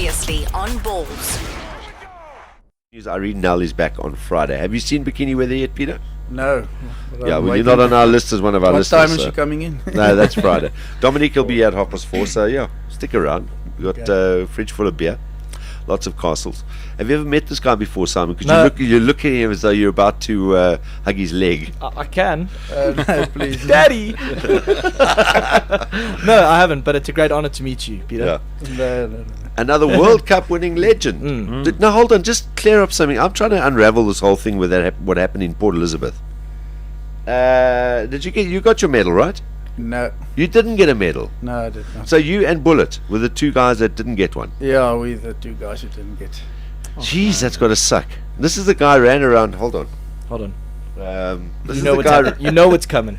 Previously on Balls. Irene Null is back on Friday. Have you seen Bikini Weather yet, Peter? No. Yeah, well, you're not on our list as one of our What listeners. time is she coming in? No, that's Friday. Dominique will be at 4:30, so yeah, stick around. We've got a fridge full of beer, lots of castles. Have you ever met this guy before, Simon? Because No. you're looking at him as though you're about to hug his leg. I can. No, please. Daddy! No, I haven't, but it's a great honor to meet you, Peter. Yeah. No. Another World Cup winning legend. Now hold on, just clear up something. I'm trying to unravel this whole thing with what happened in Port Elizabeth. You got your medal, right? No. You didn't get a medal. No, I did not. So you and Bullet were the two guys that didn't get one. Yeah, we the two guys who didn't get. Jeez, that's got to suck. This is the guy who ran around. Hold on. This is the guy. You know what's coming.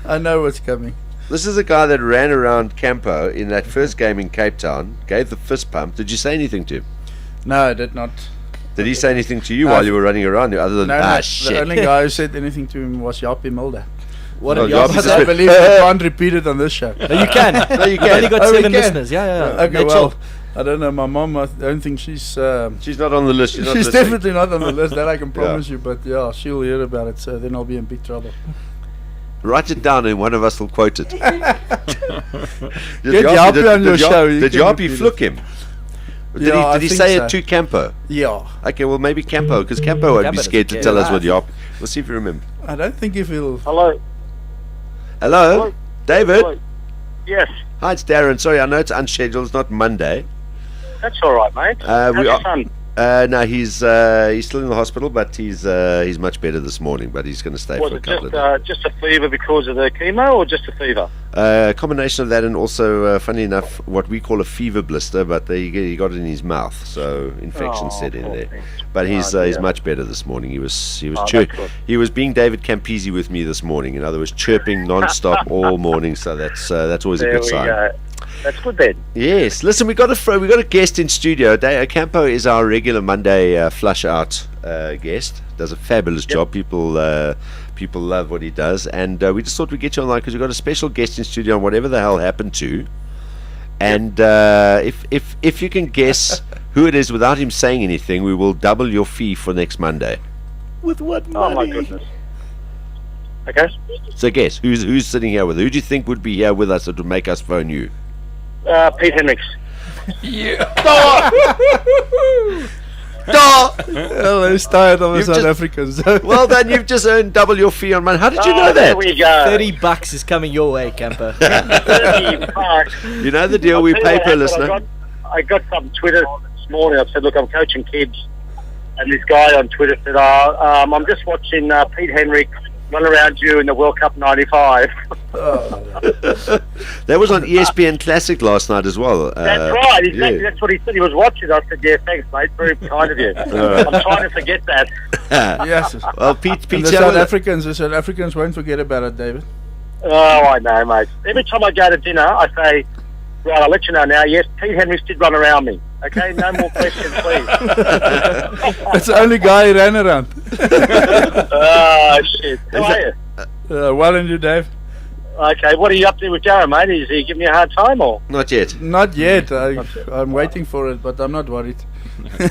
I know what's coming. This is the guy that ran around Campo in that first game in Cape Town. Gave the fist pump. Did you say anything to him? No, I did not. Did he say anything to you while you were running around? Other than shit. The only guy who said anything to him was Japie Mulder. What Oh, a Japie But I believe we can't repeat it on this show. No, you can. No, you We've only can. got Oh, we 7 can? listeners. Yeah. Okay, Mitchell. well, I don't know. My mom, I don't think she's. She's not on the list. She's, not She's listening. definitely not on the list. That I can promise you. But yeah, she'll hear about it. So then I'll be in big trouble. Write it down and one of us will quote it. Did Get Japie on your show. You Did can Japie repeat it. fluke him? Yeah, Did he think say so. it to Campo? Yeah, Okay, well maybe Campo, because Campo won't be Campo scared to doesn't tell us care. what Japie. We'll see if you remember. I don't think if he'll. Hello. Hello, David. Hello. Yes, Hi, it's Darren. Sorry, I know it's unscheduled. It's not Monday. that's all right, mate. How's we your are- son? No, he's still in the hospital, but he's much better this morning. But he's going to stay Was for a it couple of days. just a fever because of the chemo, or just a fever? A combination of that and also, funny enough, what we call a fever blister, but he got it in his mouth, so infection set in poor there. thing. But he's dear. much better this morning. He was that's good. he was being David Campese with me this morning. In other words, chirping non-stop all morning. So that's always a There good we sign. go. That's good then. Yes. Listen, we got a guest in studio. Campo is our regular Monday flush out guest. Does a fabulous job. People love what he does, and we just thought we'd get you online because we've got a special guest in studio on whatever the hell happened to. And if you can guess who it is without him saying anything, we will double your fee for next Monday. With what Oh money? my goodness. Okay. So guess who's sitting here with? Who do you think would be here with us that would make us phone you? Pete Hendriks. Well, he's tired of You've South just- Africans. Well, then you've just earned double your fee on Monday. How did you know There that? we go. $30 is coming your way, Camper. 30 bucks. You know the deal I'll we tell you pay what per happened. listener. I got some Twitter this morning. I said, look, I'm coaching kids. And this guy on Twitter said, I'm just watching Pete Hendriks run around you in the World Cup 95. That was on ESPN Classic last night as well. That's right. Exactly. yeah. That's what he said. He was watching. I said, yeah, thanks, mate. Very kind of you. I'm trying to forget that. Yes. Well, Pete, And the South Africans won't forget about it, David. Oh, I know, mate. Every time I go to dinner, I say, right, I'll let you know now. Yes, Pete Hendriks did run around me. Okay, no more questions, please. That's the only guy who ran around. Oh, shit. How are you? Well, and you, Dave? Okay, what are you up to with Darren, mate? Is he giving you a hard time, or? Not yet. Not yet. I'm waiting for it, but I'm not worried.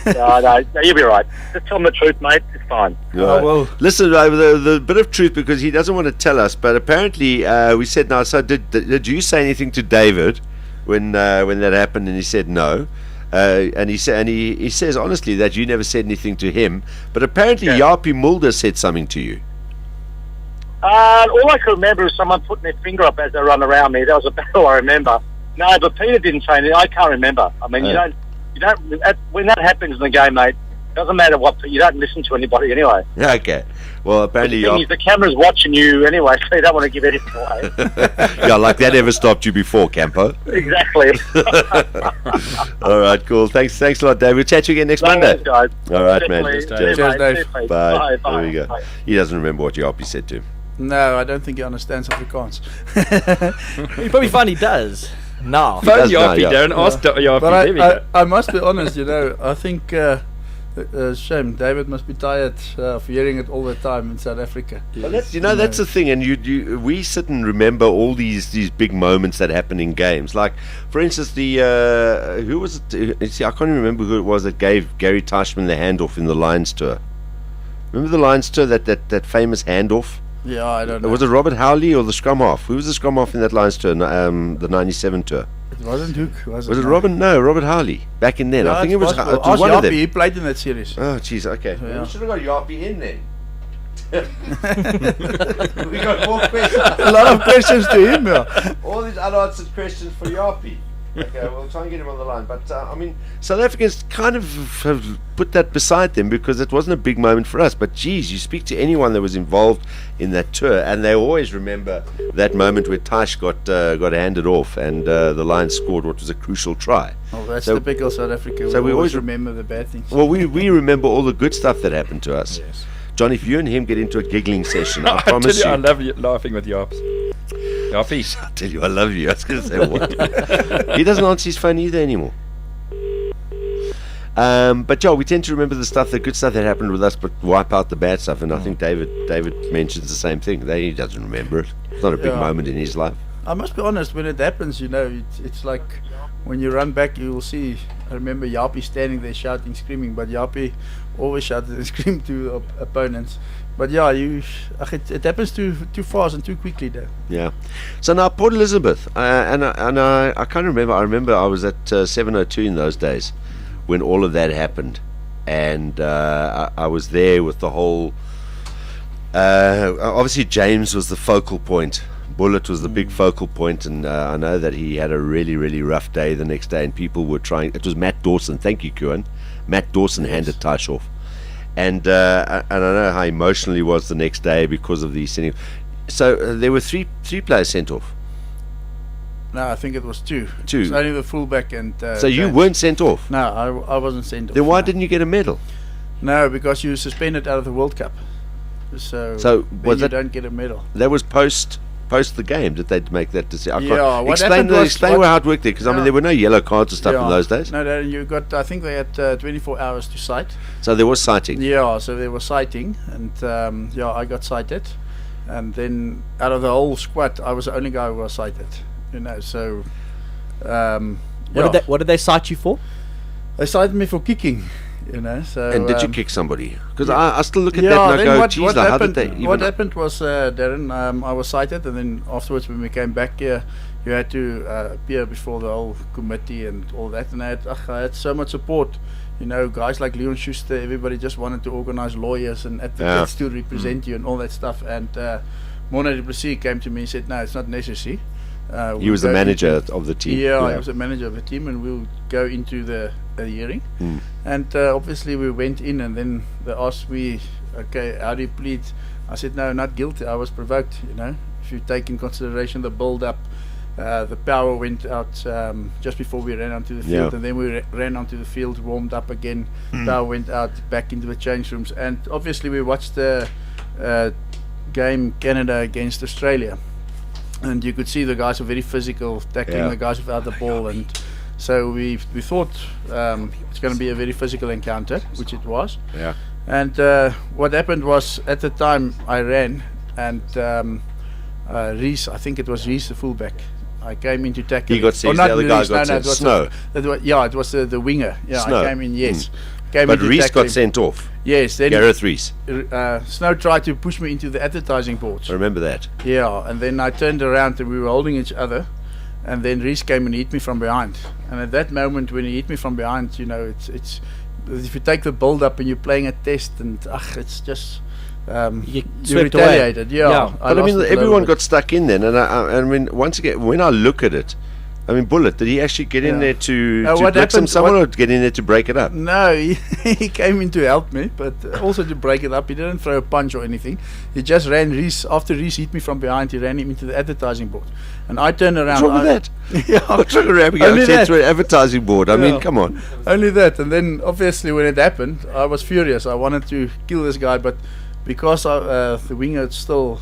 No, you'll be right. Just tell him the truth, mate. It's fine. Right. well. Listen, the bit of truth, because he doesn't want to tell us, but apparently we said no. So did you say anything to David when that happened? And he said no. And he says honestly that you never said anything to him, but apparently Japie Mulder said something to you. All I could remember is someone putting their finger up as they run around me. That was about all I remember. No, but Peter didn't say anything. I can't remember. I mean, you don't. When that happens in the game, mate, it doesn't matter what. You don't listen to anybody anyway. Okay. Well, apparently The thing is, the camera's watching you anyway, so you don't want to give anything away. yeah, like that ever stopped you before, Campo. Exactly. All right, cool. Thanks a lot, Dave. We'll chat to you again next Monday. Guys. All right, man. Definitely. Cheers. Cheers, Dave. Cheers, mate. Bye. Bye. There we go. Bye. He doesn't remember what Japie said to him. No, I don't think he understands Afrikaans. You probably find he does. Now. does Phone now, Japie, yeah. Darren. Ask Japie. But There we go. I must be honest, I think Shame. David must be tired of hearing it all the time in South Africa. Well, that's the thing, and we sit and remember all these big moments that happen in games. Like, for instance, who was it? See, I can't even remember who it was that gave Gary Teichmann the handoff in the Lions tour. Remember the Lions tour, that famous handoff? Yeah, I don't know. Was it Robert Howley or the scrum half? Who was the scrum half in that Lions tour? The '97 tour. It wasn't Hook, was it? Was it Robin? No, Robert Howley. Back in then, Yeah, I think it it's was. possible. It was Ask one of them. Japie, he played in that series. Oh, jeez. Okay. Yeah. We should have got Japie in then. We got more questions. A lot of questions to him, yeah. All these unanswered questions for Japie. Okay, we'll try and get him on the line. But I mean, South Africans kind of have put that beside them because it wasn't a big moment for us. But geez, you speak to anyone that was involved in that tour, and they always remember that moment where Taish got handed off, and the Lions scored what was a crucial try. Oh, that's So- typical South Africa. so we we always always remember the bad things. Well, we remember all the good stuff that happened to us. Yes. John, if you and him get into a giggling session, I I tell promise you, you. I love you laughing with Japs. Japie. I tell you, I love you. I was going to say what? He doesn't answer his phone either anymore. But yeah, we tend to remember the good stuff that happened with us, but wipe out the bad stuff. And I think David mentions the same thing. He doesn't remember it. It's not a big Yeah. moment in his life. I must be honest, when it happens, it's like when you run back, you will see. I remember Japie standing there shouting, screaming, but Japie always shouted and screamed to opponents. But yeah, it happens too fast and too quickly, though. Yeah. So now Port Elizabeth, and I can't remember. I remember I was at 702 in those days when all of that happened, and I was there with the whole. Obviously, James was the focal point. Bullet was the big focal point, and I know that he had a really, really rough day the next day, and people were trying. It was Matt Dawson. Thank you, Kuan. Matt Dawson handed Taish off. And I know how emotional he was the next day because of the sending. So there were three players sent off. No, I think it was two. Two. It's only the fullback and. So you James. weren't sent off. No, I wasn't sent off. Then why no. didn't you get a medal? No, because you were suspended out of the World Cup. So was then you that- don't get a medal. That was post the game. Did they make that decision? Yeah, what Explain happened was how it worked there, because I mean Yeah. there were no yellow cards and stuff in Yeah. those days. No, you got. I think they had 24 hours to cite. So there was citing. Yeah, so they were citing, and I got cited, and then out of the whole squad, I was the only guy who was cited. So. What did they cite you for? They cited me for kicking. So. And did you kick somebody? Because I still look at Yeah, that and I then go, what geez, how did happened? they even... What happened was, Darren, I was cited, and then afterwards, when we came back here, you had to appear before the whole committee and all that. And I had so much support. Guys like Leon Schuster, everybody just wanted to organize lawyers and advocates to represent you and all that stuff. And Mona du Plessis came to me and said, no, it's not necessary. He was the manager of the team. Yeah, he was the manager of the team, and we'll go into the hearing. And obviously we went in, and then they asked me, okay, how do you plead? I said, no, not guilty. I was provoked. If you take in consideration the build-up, the power went out just before we ran onto the field, Yeah. and then we ran onto the field, warmed up again. Power went out, back into the change rooms, and obviously we watched the game Canada against Australia. And you could see the guys were very physical, tackling the guys without the ball, and so we thought it's going to be a very physical encounter, which it was. Yeah. And what happened was, at the time I ran, and Reese, I think it was Reese, the fullback. I came in to tackle. He got seized, the other guy got seized. Snow. It was the winger. Yeah, Snow. I came in. Yes. Came But in to Reese tackle got him. sent off. Yes. Then Gareth Reese. Snow tried to push me into the advertising boards. I remember that. Yeah, and then I turned around and we were holding each other, and then Reese came and hit me from behind. And at that moment, when he hit me from behind, it's if you take the build up and you're playing a test, and it's just you swept away. retaliated. Yeah. But I mean, everyone got stuck in then, and I mean, once again, when I look at it, I mean, Bullet, did he actually get in there to what blitz happened- someone, what- or get in there to break it up? No, he came in to help me, but also to break it up. He didn't throw a punch or anything. He just ran Reese. After Reese hit me from behind, he ran him into the advertising board. And I turned around. What's wrong with that? Yeah. What's wrong with ramming Only your head that. through an advertising board? I mean, Yeah. come on. Only that. And then, obviously, when it happened, I was furious. I wanted to kill this guy, but because the winger is still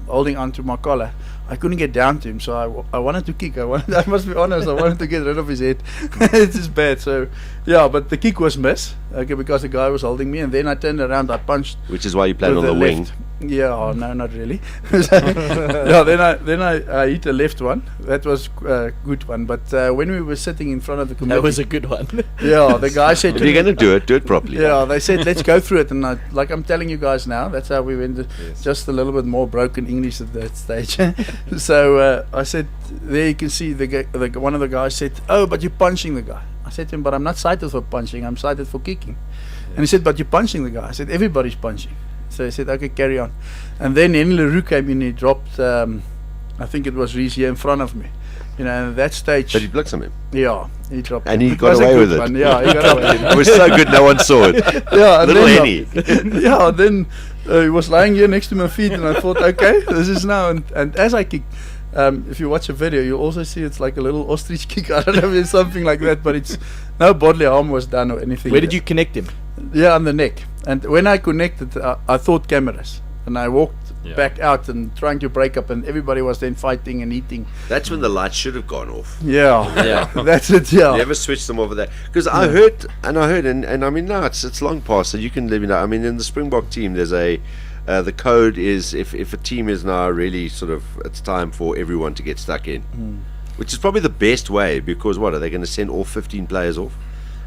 holding onto my collar, I couldn't get down to him, so I wanted to kick. I must be honest, I wanted to get rid of his head. It's just bad. So, yeah, but the kick was missed, okay, because the guy was holding me, and then I turned around, I punched. Which is why you played with on the wing. left. Yeah, oh, no, not really. Yeah, then I hit the left one. That was a good one. But when we were sitting in front of the committee, That was a good one. yeah, the guy said, If you're going to do it properly. yeah, they said, let's go through it. And like I'm telling you guys now, that's how we went. Just a little bit more broken English at that stage. So I said, there you can see one of the guys said, oh, but you're punching the guy. I said to him, but I'm not cited for punching, I'm cited for kicking. And he said, but you're punching the guy. I said, everybody's punching. So he said, okay, carry on. And then Henry LaRue came in, he dropped, I think it was Reese here in front of me. You know, and at that stage, But you blitzed him. yeah, he dropped And him. he It got was a away good with it. one. Yeah, he got away with it. It was so good, no one saw it. Yeah, and Little then, Henny. yeah, then he was lying here next to my feet, and I thought, okay, this is now. And as I kicked, if you watch a video, you'll also see it's like a little ostrich kick. I don't know if it's something like that, but it's no bodily harm was done or anything. Where did you connect him? Yeah, on the neck. And when I connected, I thought cameras, and I walked back out and trying to break up, and everybody was then fighting and eating. That's when the lights should have gone off. Yeah, that's it. Yeah, Never switch them over there. Because I heard, and I mean, now it's long past, so you can live in that. I mean, in the Springbok team, there's the code is if a team is now really sort of, it's time for everyone to get stuck in, which is probably the best way, because what, are they going to send all 15 players off?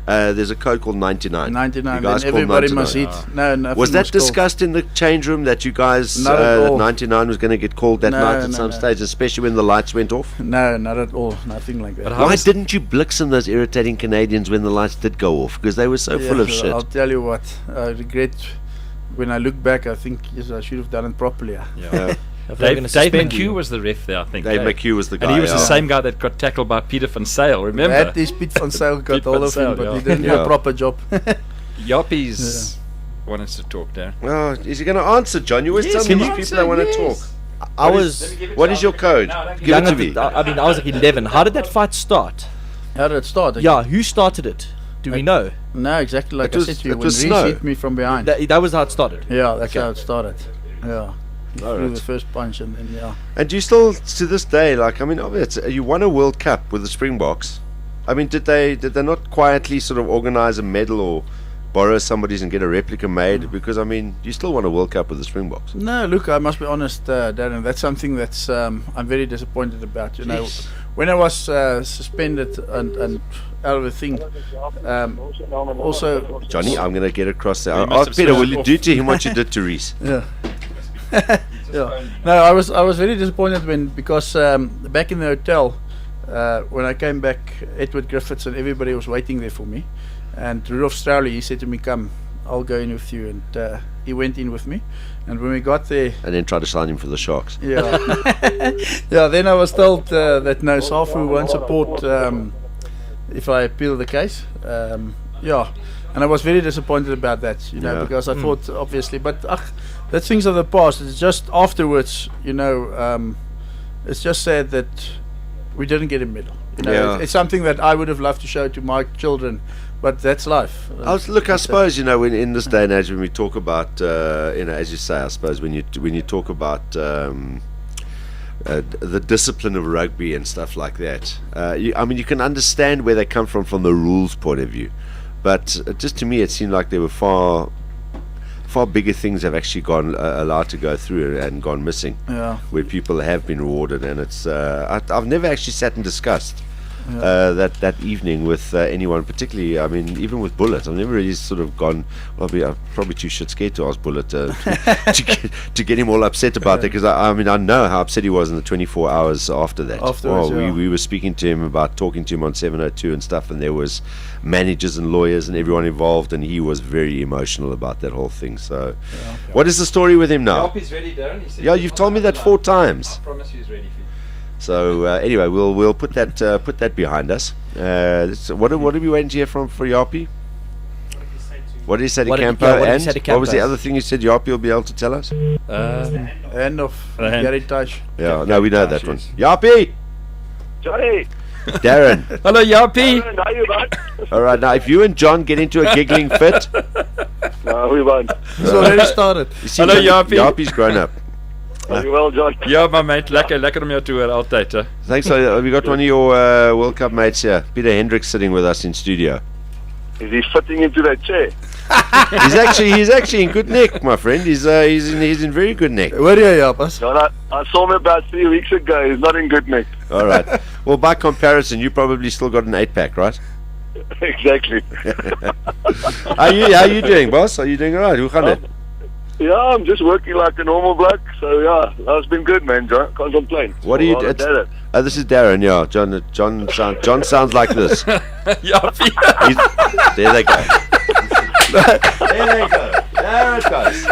There's a code called 99. 99, You guys then call everybody 99. must eat. No, nothing Was that was called. discussed in the change room that you guys, Not at that all. 99 was going to get called that No, night at no, some no. stage, especially when the lights went off? No, not at all. Nothing like that. But how Why was- didn't you blitz them, those irritating Canadians, when the lights did go off? Because they were so full of Yeah, shit. I'll tell you what, I regret when I look back. I think yes, I should have done it properly. Yeah. If they're gonna Dave suspend McHugh you. was the ref there, I think. Dave eh? McHugh was the guy. And he was the yeah. same guy that got tackled by Pieter van Sail, remember? That is Piet van Sail got Piet hold van of him, Sail, but yeah. he didn't do Yeah. a proper job. Yappies wanted to talk there. Oh, is he going to answer, John? You always Yes, tell me can these you people answer? that want to Yes. talk. I was What is your code? Give young it to at me. the- I mean, I was like 11. How did that fight start? How did it start? Yeah, who started it? Do we know? No, exactly like It was- I said to you, it when was Reese snow. hit me from behind. That was how it started. Yeah, that's how it started. Yeah. He All threw right. the first punch, and then, yeah. And do you still, to this day, like, I mean, obviously, you won a World Cup with the Springboks. I mean, did they not quietly sort of organize a medal or borrow somebody's and get a replica made? Because, I mean, you still won a World Cup with the Springboks. No, look, I must be honest, Darren, that's something that's I'm very disappointed about. You know, Jeez. when I was suspended and out of the thing, also... Johnny, I'm going to get across there. We I'll must ask have Peter, will switched you off. do to him what you did to Reese? Yeah. Yeah. No, I was very disappointed because back in the hotel, when I came back, Edward Griffiths and everybody was waiting there for me, and Rudolph Strowley, he said to me, "Come, I'll go in with you," and he went in with me, and when we got there, And then try to sign him for the Sharks. yeah, yeah. Then I was told that no, SAFU won't support if I appeal the case. Yeah, and I was very disappointed about that, you know, Yeah. because I thought obviously, but that's things of the past. It's just afterwards, you know, it's just sad that we didn't get a medal. You know, Yeah. it's something that I would have loved to show to my children, but that's life. Look, I suppose, you know, in this day and age, when we talk about, you know, as you say, I suppose when you talk about the discipline of rugby and stuff like that, I mean, you can understand where they come from the rules point of view, but just to me, it seemed like there were far bigger things have actually gone allowed to go through and gone missing, Yeah. where people have been rewarded, and it's I've never actually sat and discussed that evening with anyone, particularly, I mean, even with Bullet. I've never really sort of gone, well, I'm probably too shit scared to ask Bullet to get him all upset about that, because I mean, I know how upset he was in the 24 hours after that. Afterwards, yeah. We were speaking to him about talking to him on 702 and stuff, and there was managers and lawyers and everyone involved, and he was very emotional about that whole thing. So what is the story with him now? Yapie's ready, Darren. He said Yeah, he's you've on told me the that line. 4 times. I promise he's ready for you. So anyway, we'll put that behind us. What are we waiting to hear for Japie? What did he say to What did- Campo? yeah, what did he And say to what was the Campo? other thing you said Japie will be able to tell us? End of The hand. Gary Touch. Yeah, no, we know that one. Yes. Japie! Johnny, Darren. Hello, Yapie. no, you won't. All right, now if you and John get into a giggling fit, No, we won't. It's already started. you see, Hello, John, Japie. Japie's grown up. Very well, John. Ja, maar mate, lekker om jou te hoor altyd, hè. Thanks. We got one of your World Cup mates here, Pieter Hendriks, sitting with us in studio. Is he fitting into that chair? He's actually in good nick, my friend. He's in very good nick. Where are you, Japas? John, I saw him about 3 weeks ago. He's not in good nick. All right. Well, by comparison, you probably still got an 8-pack, right? Exactly. How you doing, boss? Are you doing all right? Hoe gaan dit? Yeah, I'm just working like a normal bloke. So yeah, that's been good, man. John, can't complain. What do you Well, do? This is Darren. Yeah, John sounds like this. Japie. There they go. There they go. There it goes.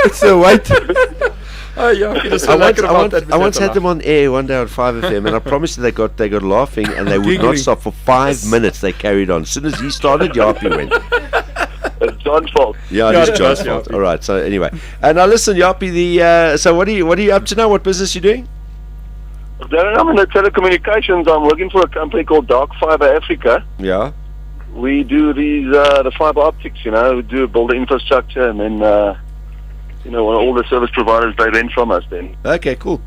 It's the weight. Oh, Japie, dis so I lekker om altyd met jou once te had them on air one day on 5FM, and I promised you they got laughing, and they would not stop for 5 minutes. They carried on. As soon as he started, Japie went. It's John's fault. Yeah, Yeah, it's John's Japie. fault. All right. So anyway, now listen, Japie. So what are you up to now? What business you doing? Darren, I'm in the telecommunications. I'm working for a company called Dark Fiber Africa. Yeah. We do the fiber optics, you know. We build the infrastructure, and then, all the service providers, they rent from us then. Okay. Cool.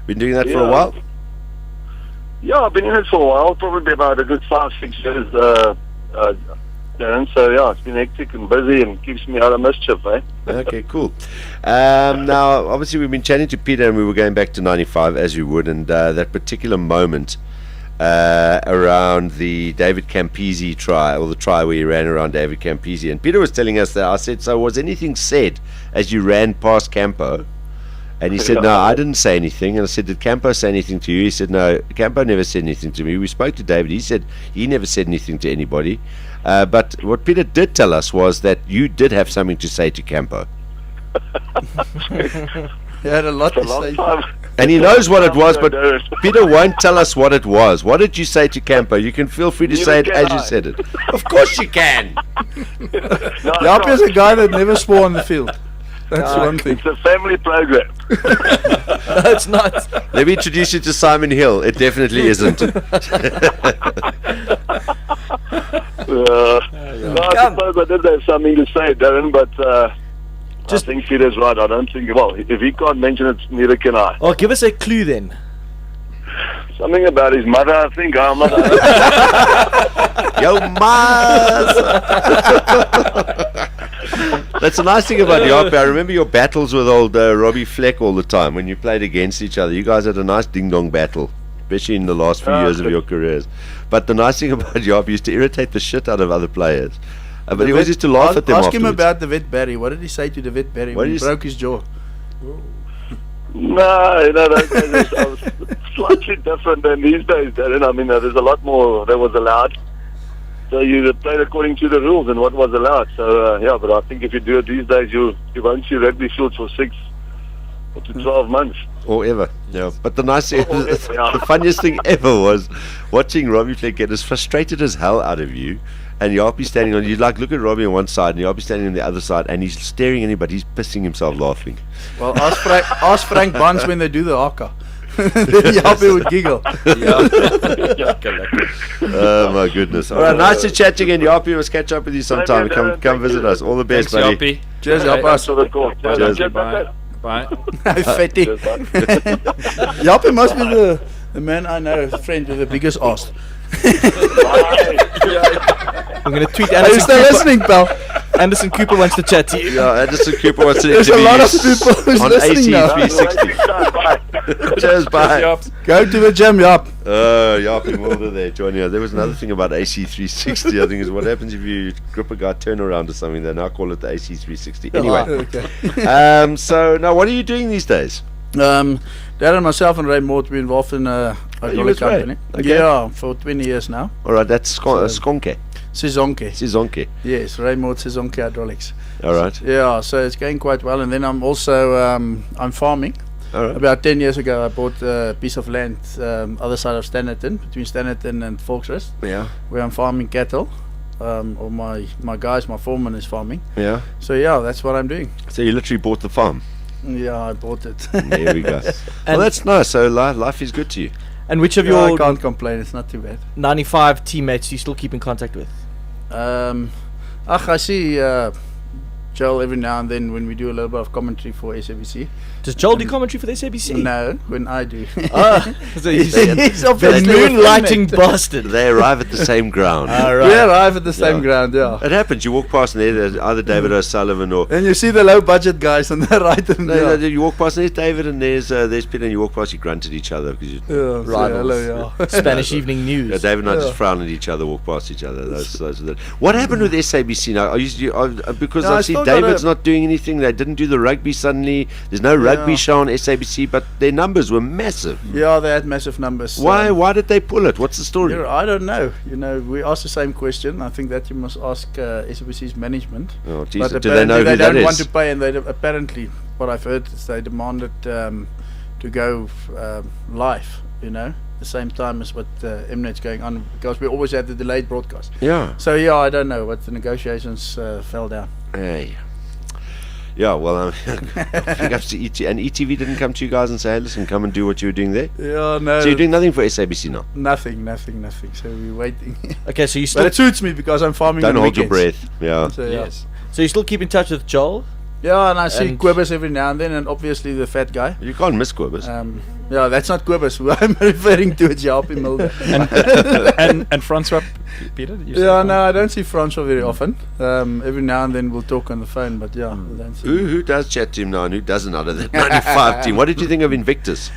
Been doing that for a Yeah. while. Yeah, I've been in it for a while, probably about a good 5-6 years, Darren. So yeah, it's been hectic and busy and keeps me out of mischief, eh? Okay, cool. Now, obviously, we've been chatting to Peter, and we were going back to '95 as we would, and that particular moment around the David Campese try, or the try where he ran around David Campese, and Peter was telling us that. I said, "So was anything said as you ran past Campo?" And he said, "No, I didn't say anything." And I said, "Did Campo say anything to you?" He said, "No, Campo never said anything to me." We spoke to David. He said he never said anything to anybody. But what Peter did tell us was that you did have something to say to Campo. He had a lot It's a to long say. time. And he knows what it was, but Darren. Peter won't tell us what it was. What did you say to Campo? You can feel free to Neither say it can as you I. said it. Of course you can. No, Japie is a guy that never swore on the field. That's one thing. it's a family program. No, it's not. Let me introduce you to Simon Hill. It definitely isn't. No, I suppose I did have something to say, Darren, but I think Peter's right. I don't think, well, if he can't mention it, neither can I. Oh, give us a clue then. Something about his mother, I think. I'm not. Yo, Maz! That's the nice thing about Japie. I remember your battles with old Robbie Fleck all the time when you played against each other. You guys had a nice ding-dong battle, especially in the last few years of your careers. But the nice thing about Japie used to irritate the shit out of other players. But he always used to laugh at them Ask him afterwards. about the vet Barry. What did he say to the vet Barry What when he did he broke his jaw? No, that was slightly different than these days, Darren. I mean, there's a lot more that was allowed. So you played according to the rules and what was allowed. So, yeah, but I think if you do it these days, you won't see rugby fields for 6 to 12 months. Or ever, yeah. But the nice thing, Or ever, yeah. the funniest thing ever was watching Robbie Fleck get as frustrated as hell out of you, and Japie standing on. You like look at Robbie on one side, and Japie standing on the other side, and he's staring at him, but he's pissing himself laughing. Well, ask Frank Buns when they do the haka. Japie would giggle. Oh my goodness! All right, nice to chat again, Japie. Let's catch up with you sometime. Come visit us. All the best, Thanks, buddy. Japie. Cheers, Okay. Japas. So the call. Cheers. Bye. Bye. Fatty. Japie must be the man I know, friend with the biggest ass. I'm going to tweet Are you Anderson still Cooper. listening, pal? Anderson Cooper wants to chat to you. Yeah, Anderson Cooper wants to There's a interview lot you of people who's on listening now. AC360. Cheers, bye. Go to the gym, Jap. Japie Mulder there joining us. There was another thing about AC360. I think is what happens if you grip a guy turnaround or something. They now call it the AC360. Anyway, Okay. so now what are you doing these days? Darren, myself, and Ray Mort, we're involved in a you with Ray? company. Okay. Yeah, for 20 years now. All right, that's Skonke. Sizonke. Yes, Ray Mort, Sizonke Hydraulics. All right, Yeah, so it's going quite well. And then I'm also I'm farming. all right. About 10 years ago, I bought a piece of land other side of Standerton, between Standerton and Volksrust, Yeah, where I'm farming cattle. Or my guys, my foreman is farming. yeah. So yeah, that's what I'm doing. So you literally bought the farm. Yeah, I bought it. There we go. Well, And- that's nice. So life is good to you. And which of Yeah, I your can't complain. It's not too bad. 95 teammates do you still keep in contact with? I see Joel every now and then when we do a little bit of commentary for SABC. Does Joel do commentary for the SABC? No, when I do. So he's He's obviously the moonlighting with bastard. They arrive at the same ground. We arrive at the same ground, yeah. It happens. You walk past and there's either David O'Sullivan or And you see the low budget guys on the right and no, yeah. you walk past and there's David and there's Peter, and you walk past, you grunt at each other because you. Yeah, say Rivals. hello, yeah. Spanish Evening News. Yeah, David and I just frown at each other, walk past each other. Those are the, what happened with SABC now? Because Yeah, I I see still got David's a- not doing anything. They didn't do the rugby suddenly. There's no rugby show on SABC, but their numbers were massive. Yeah, they had massive numbers. Why? Why did they pull it? What's the story? I don't know. We asked the same question. I think that you must ask SABC's management. Oh, geez, But do they know apparently who they that don't want is? to pay, and they apparently, what I've heard is they demanded to go live. The same time as what Mnet's going on, because we always had the delayed broadcast. Yeah. So yeah, I don't know, but the negotiations fell down. Hey. Yeah, well, big ups to ET, and ETV didn't come to you guys and say, hey, listen, come and do what you were doing there? Yeah, no. So you're doing nothing for SABC now? Nothing. So we're waiting. Okay, so you But still it suits me because I'm farming Don't on hold your weekends. breath. Yeah. So, Yes. so you still keep in touch with Joel? Yeah, and I see And- Quibus every now and then, and obviously the fat guy. You can't miss Quibus. Yeah, that's not Quibus. Who I'm referring to is Japie Mulder. And Francois, Peter? You said Yeah, one? no, I don't see Francois very often. Every now and then we'll talk on the phone, but yeah, I don't see. Who does chat to him now and who doesn't out of that 95 team? What did you think of Invictus?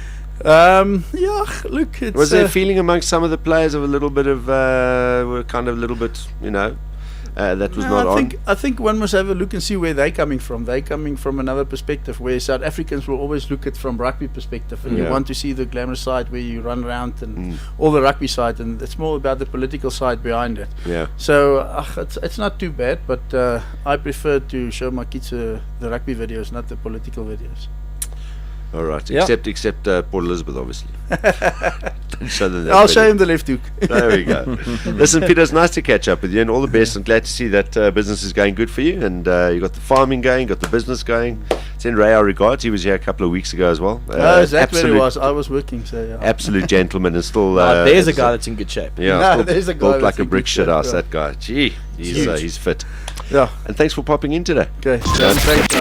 Yeah, look, it's Was there a feeling amongst some of the players of a little bit of, were kind of a little bit, that was not on? I think one must have a look and see where they're coming from. They're coming from another perspective, where South Africans will always look at from rugby perspective, and you Yeah. want to see the glamorous side where you run around and all the rugby side, and it's more about the political side behind it. Yeah. So it's not too bad, but I prefer to show my kids the rugby videos, not the political videos. All right. Yeah. Except Port Elizabeth, obviously. Don't show them that I'll video. show him the left hook. There we go. Listen, Peter, it's nice to catch up with you, and all the best. I'm glad to see that business is going good for you, and you got the farming going, got the business going. Send Ray our regards. He was here a couple of weeks ago as well. Is that where it was? I was working, so yeah. Absolute gentleman, and still. There's a guy that's in good shape. Yeah, No, still there's a guy built that's like a in brick good shit shape, house. yeah. That guy. Gee, he's fit. Yeah. And thanks for popping in today. Okay. Thanks.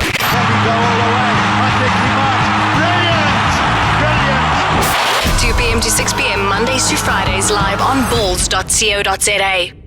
2 p.m. to 6 p.m. Mondays to Fridays live on balls.co.za.